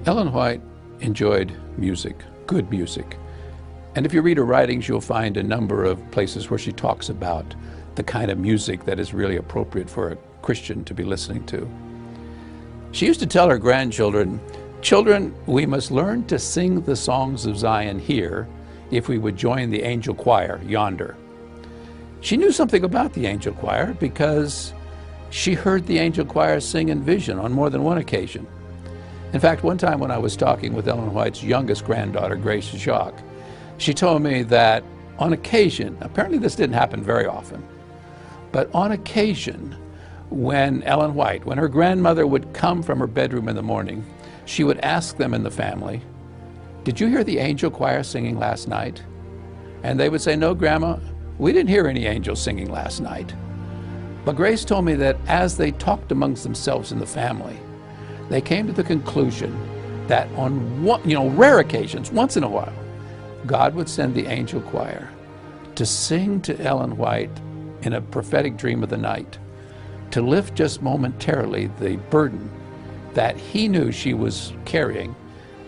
Ellen White enjoyed music, good music. And if you read her writings, you'll find a number of places where she talks about the kind of music that is really appropriate for a Christian to be listening to. She used to tell her grandchildren, "Children, we must learn to sing the songs of Zion here if we would join the angel choir yonder." She knew something about the angel choir because she heard the angel choir sing in vision on more than one occasion. In fact, one time when I was talking with Ellen White's youngest granddaughter, Grace, she told me that on occasion, apparently this didn't happen very often, but on occasion, when Ellen White, when her grandmother would come from her bedroom in the morning, she would ask them in the family, "Did you hear the angel choir singing last night?" And they would say, "No, Grandma, we didn't hear any angels singing last night." But Grace told me that as they talked amongst themselves in the family, they came to the conclusion that on rare occasions, once in a while, God would send the angel choir to sing to Ellen White in a prophetic dream of the night, to lift just momentarily the burden that he knew she was carrying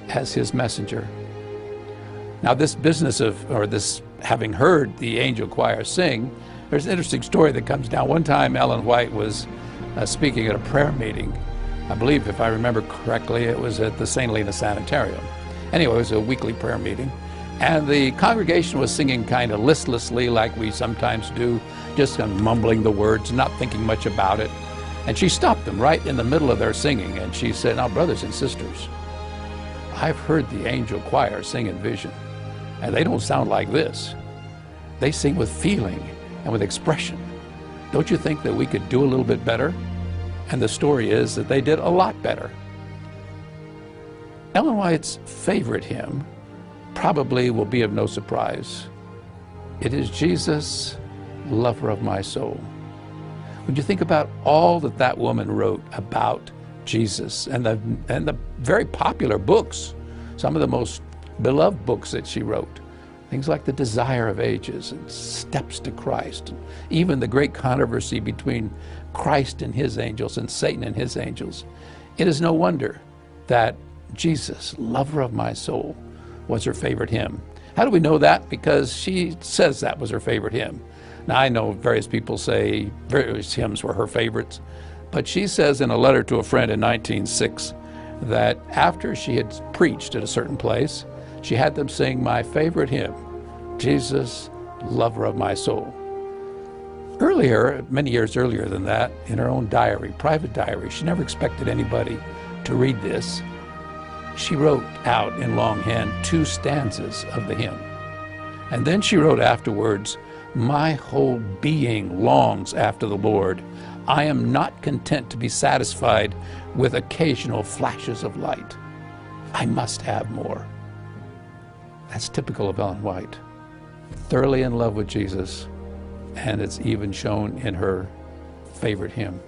as his messenger. Now this business this having heard the angel choir sing, there's an interesting story that comes down. One time Ellen White was speaking at a prayer meeting. I believe, if I remember correctly, it was at the St. Helena Sanitarium. Anyway, it was a weekly prayer meeting. And the congregation was singing kind of listlessly, like we sometimes do, just kind of mumbling the words, not thinking much about it. And she stopped them right in the middle of their singing, and she said, "Now, brothers and sisters, I've heard the angel choir sing in vision, and they don't sound like this. They sing with feeling and with expression. Don't you think that we could do a little bit better?" And the story is that they did a lot better. Ellen White's favorite hymn probably will be of no surprise. It is Jesus, lover of my soul. When you think about all that that woman wrote about Jesus and the very popular books, some of the most beloved books that she wrote, things like The Desire of Ages and Steps to Christ, and even the great controversy between Christ and his angels and Satan and his angels, it is no wonder that Jesus, lover of my soul, was her favorite hymn. How do we know that? Because she says that was her favorite hymn. Now, I know various people say various hymns were her favorites, but she says in a letter to a friend in 1906 that after she had preached at a certain place, she had them sing my favorite hymn, Jesus, lover of my soul. Earlier, many years earlier than that, in her own diary, private diary, she never expected anybody to read this. She wrote out in longhand 2 stanzas of the hymn. And then she wrote afterwards, "My whole being longs after the Lord. I am not content to be satisfied with occasional flashes of light. I must have more." That's typical of Ellen White. Thoroughly in love with Jesus, and it's even shown in her favorite hymn.